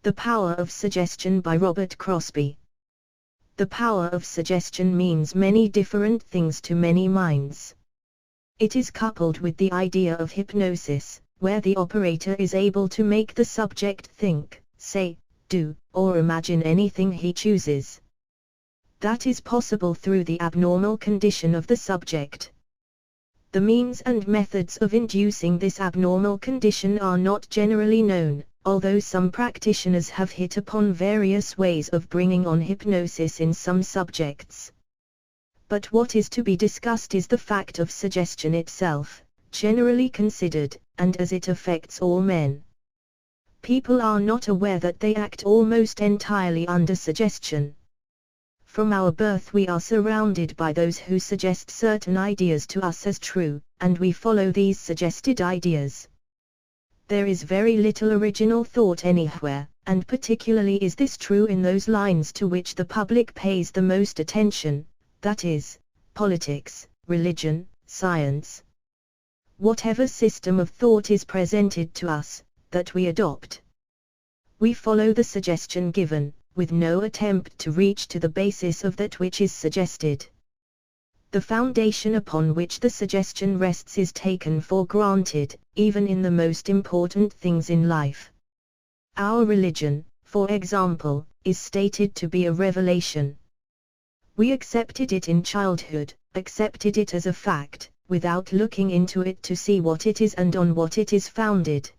The Power of Suggestion by Robert Crosbie. The power of suggestion means many different things to many minds. It is coupled with the idea of hypnosis, where the operator is able to make the subject think, say, do, or imagine anything he chooses. That is possible through the abnormal condition of the subject. The means and methods of inducing this abnormal condition are not generally known, although some practitioners have hit upon various ways of bringing on hypnosis in some subjects. But what is to be discussed is the fact of suggestion itself, generally considered, and as it affects all men. People are not aware that they act almost entirely under suggestion. From our birth we are surrounded by those who suggest certain ideas to us as true, and we follow these suggested ideas. There is very little original thought anywhere, and particularly is this true in those lines to which the public pays the most attention, that is, politics, religion, science. Whatever system of thought is presented to us, that we adopt. We follow the suggestion given, with no attempt to reach to the basis of that which is suggested. The foundation upon which the suggestion rests is taken for granted, even in the most important things in life. Our religion, for example, is stated to be a revelation. We accepted it in childhood, accepted it as a fact, without looking into it to see what it is and on what it is founded.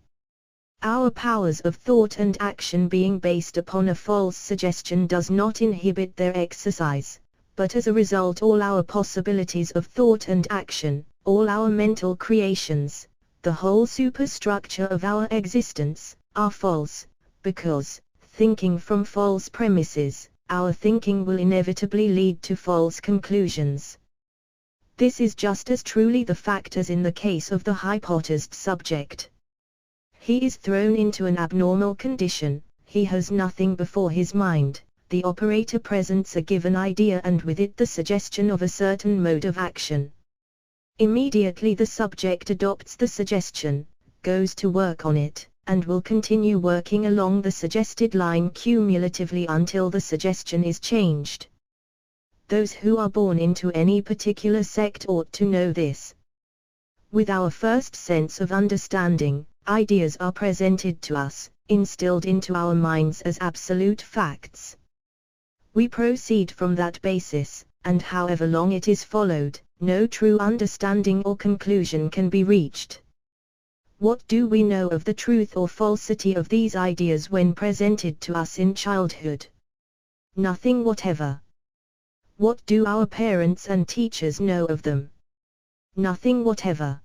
Our powers of thought and action being based upon a false suggestion does not inhibit their exercise, but as a result all our possibilities of thought and action, all our mental creations, the whole superstructure of our existence, are false, because, thinking from false premises, our thinking will inevitably lead to false conclusions. This is just as truly the fact as in the case of the hypnotized subject. He is thrown into an abnormal condition, he has nothing before his mind, the operator presents a given idea and with it the suggestion of a certain mode of action. Immediately the subject adopts the suggestion, goes to work on it, and will continue working along the suggested line cumulatively until the suggestion is changed. Those who are born into any particular sect ought to know this. With our first sense of understanding, ideas are presented to us, instilled into our minds as absolute facts. We proceed from that basis, and however long it is followed, no true understanding or conclusion can be reached. What do we know of the truth or falsity of these ideas when presented to us in childhood? Nothing whatever. What do our parents and teachers know of them? Nothing whatever.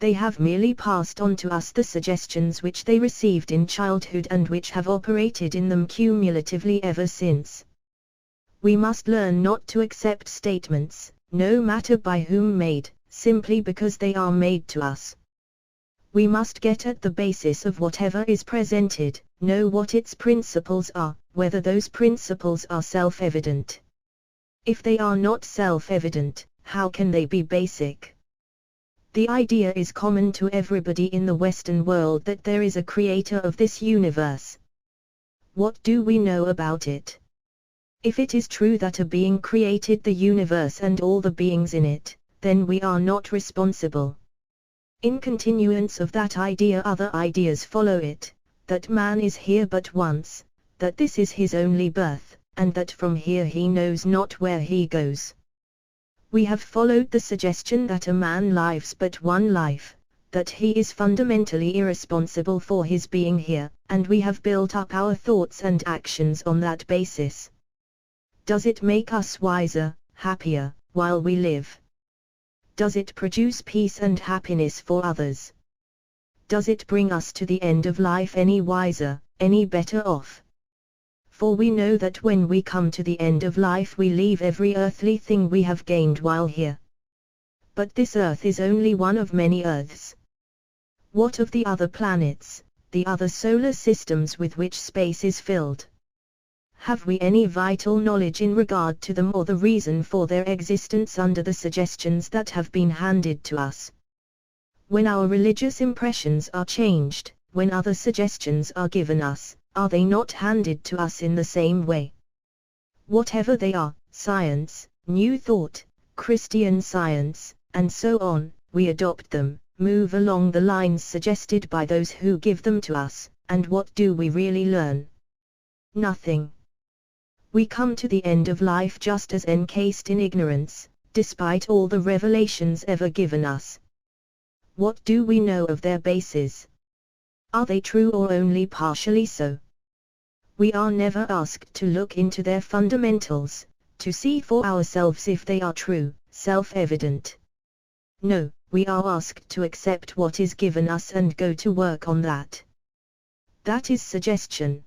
They have merely passed on to us the suggestions which they received in childhood and which have operated in them cumulatively ever since. We must learn not to accept statements, no matter by whom made, simply because they are made to us. We must get at the basis of whatever is presented, know what its principles are, whether those principles are self-evident. If they are not self-evident, how can they be basic? The idea is common to everybody in the Western world that there is a creator of this universe. What do we know about it? If it is true that a being created the universe and all the beings in it, then we are not responsible. In continuance of that idea other ideas follow it, that man is here but once, that this is his only birth, and that from here he knows not where he goes. We have followed the suggestion that a man lives but one life, that he is fundamentally irresponsible for his being here, and we have built up our thoughts and actions on that basis. Does it make us wiser, happier, while we live? Does it produce peace and happiness for others? Does it bring us to the end of life any wiser, any better off? For we know that when we come to the end of life we leave every earthly thing we have gained while here. But this earth is only one of many earths. What of the other planets, the other solar systems with which space is filled? Have we any vital knowledge in regard to them or the reason for their existence under the suggestions that have been handed to us? When our religious impressions are changed, when other suggestions are given us, are they not handed to us in the same way? Whatever they are, science, New Thought, Christian Science, and so on, we adopt them, move along the lines suggested by those who give them to us, and what do we really learn? Nothing. We come to the end of life just as encased in ignorance, despite all the revelations ever given us. What do we know of their bases? Are they true or only partially so? We are never asked to look into their fundamentals, to see for ourselves if they are true, self-evident. No, we are asked to accept what is given us and go to work on that. That is suggestion.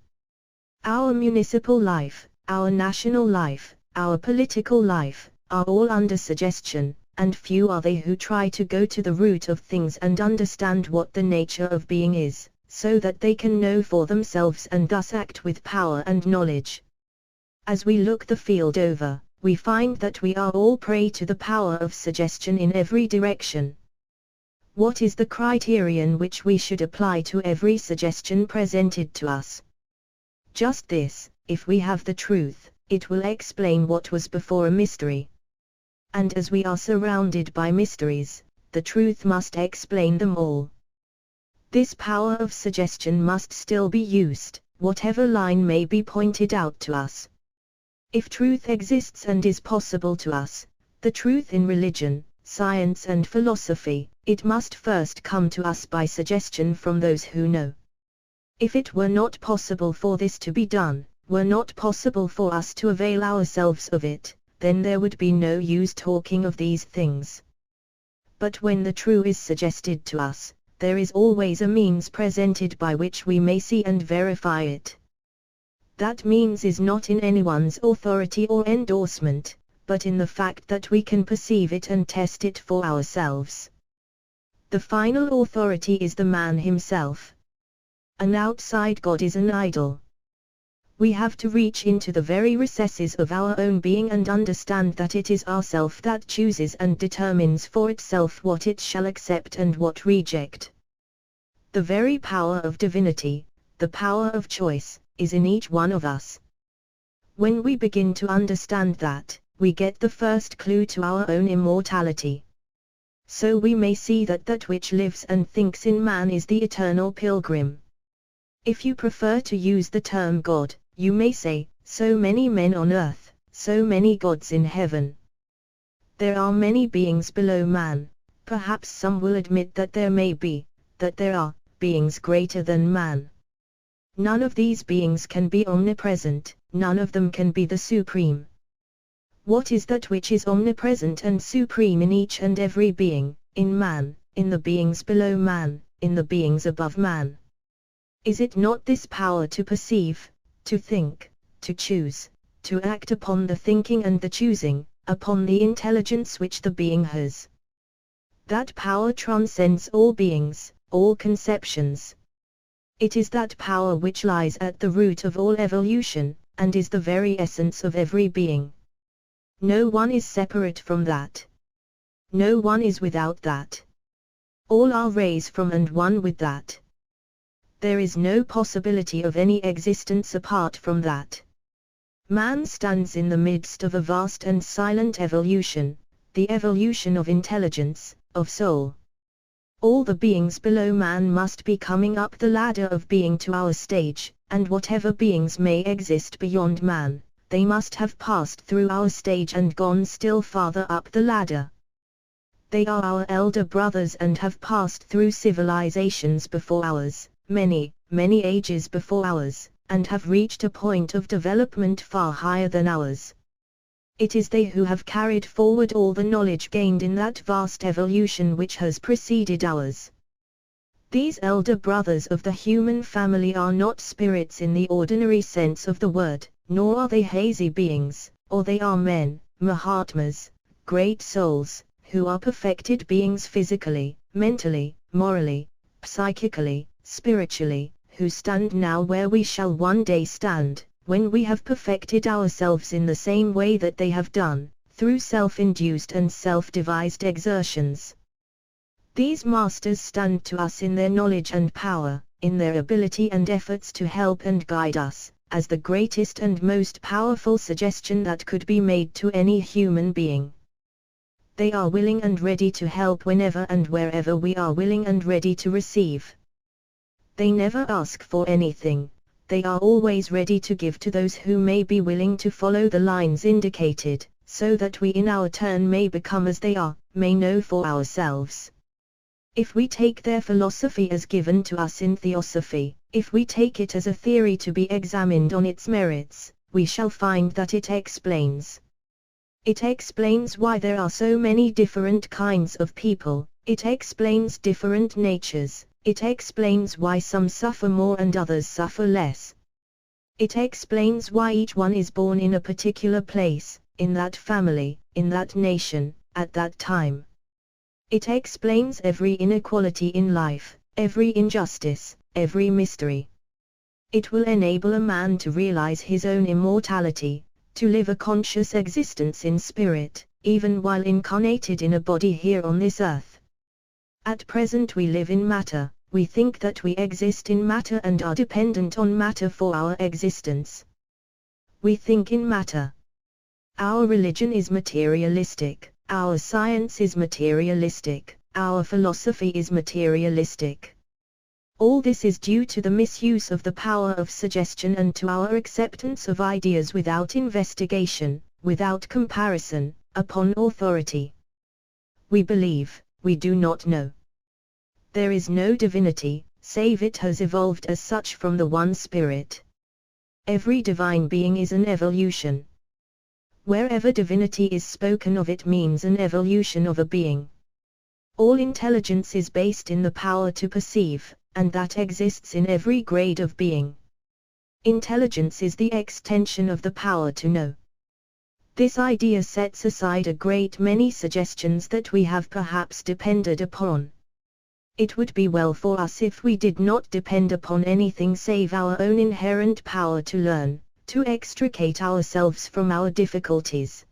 Our municipal life, our national life, our political life, are all under suggestion, and few are they who try to go to the root of things and understand what the nature of being is, so that they can know for themselves and thus act with power and knowledge. As we look the field over, we find that we are all prey to the power of suggestion in every direction. What is the criterion which we should apply to every suggestion presented to us? Just this: if we have the truth, it will explain what was before a mystery. And as we are surrounded by mysteries, the truth must explain them all. This power of suggestion must still be used, whatever line may be pointed out to us. If truth exists and is possible to us, the truth in religion, science and philosophy, it must first come to us by suggestion from those who know. If it were not possible for this to be done, were not possible for us to avail ourselves of it, then there would be no use talking of these things. But when the true is suggested to us, there is always a means presented by which we may see and verify it. That means is not in anyone's authority or endorsement, but in the fact that we can perceive it and test it for ourselves. The final authority is the man himself. An outside God is an idol. We have to reach into the very recesses of our own being and understand that it is ourself that chooses and determines for itself what it shall accept and what reject. The very power of divinity, the power of choice, is in each one of us. When we begin to understand that, we get the first clue to our own immortality. So we may see that that which lives and thinks in man is the eternal pilgrim. If you prefer to use the term God, you may say, so many men on earth, so many gods in heaven. There are many beings below man. Perhaps some will admit that there may be, that there are, beings greater than man. None of these beings can be omnipresent, none of them can be the supreme. What is that which is omnipresent and supreme in each and every being, in man, in the beings below man, in the beings above man? Is it not this power to perceive, to think, to choose, to act upon the thinking and the choosing, upon the intelligence which the being has? That power transcends all beings, all conceptions. It is that power which lies at the root of all evolution, and is the very essence of every being. No one is separate from that. No one is without that. All are rays from and one with that. There is no possibility of any existence apart from that. Man stands in the midst of a vast and silent evolution, the evolution of intelligence, of soul. All the beings below man must be coming up the ladder of being to our stage, and whatever beings may exist beyond man, they must have passed through our stage and gone still farther up the ladder. They are our elder brothers and have passed through civilizations before ours, many, many ages before ours, and have reached a point of development far higher than ours. It is they who have carried forward all the knowledge gained in that vast evolution which has preceded ours. These elder brothers of the human family are not spirits in the ordinary sense of the word, nor are they hazy beings, or they are men, Mahatmas, great souls, who are perfected beings physically, mentally, morally, psychically, spiritually, who stand now where we shall one day stand, when we have perfected ourselves in the same way that they have done, through self-induced and self-devised exertions. These masters stand to us in their knowledge and power, in their ability and efforts to help and guide us, as the greatest and most powerful suggestion that could be made to any human being. They are willing and ready to help whenever and wherever we are willing and ready to receive. They never ask for anything, they are always ready to give to those who may be willing to follow the lines indicated, so that we in our turn may become as they are, may know for ourselves. If we take their philosophy as given to us in Theosophy, if we take it as a theory to be examined on its merits, we shall find that it explains. It explains why there are so many different kinds of people, it explains different natures, it explains why some suffer more and others suffer less. It explains why each one is born in a particular place, in that family, in that nation, at that time. It explains every inequality in life, every injustice, every mystery. It will enable a man to realize his own immortality, to live a conscious existence in spirit, even while incarnated in a body here on this earth. At present we live in matter, we think that we exist in matter and are dependent on matter for our existence. We think in matter. Our religion is materialistic, our science is materialistic, our philosophy is materialistic. All this is due to the misuse of the power of suggestion and to our acceptance of ideas without investigation, without comparison, upon authority. We believe, we do not know. There is no divinity, save it has evolved as such from the one Spirit. Every divine being is an evolution. Wherever divinity is spoken of, it means an evolution of a being. All intelligence is based in the power to perceive, and that exists in every grade of being. Intelligence is the extension of the power to know. This idea sets aside a great many suggestions that we have perhaps depended upon. It would be well for us if we did not depend upon anything save our own inherent power to learn, to extricate ourselves from our difficulties.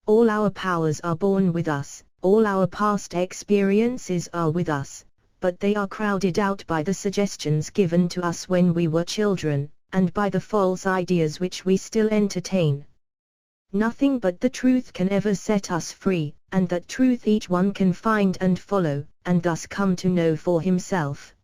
All our powers are born with us, all our past experiences are with us, but they are crowded out by the suggestions given to us when we were children, and by the false ideas which we still entertain. Nothing but the truth can ever set us free, and that truth each one can find and follow, and thus come to know for himself.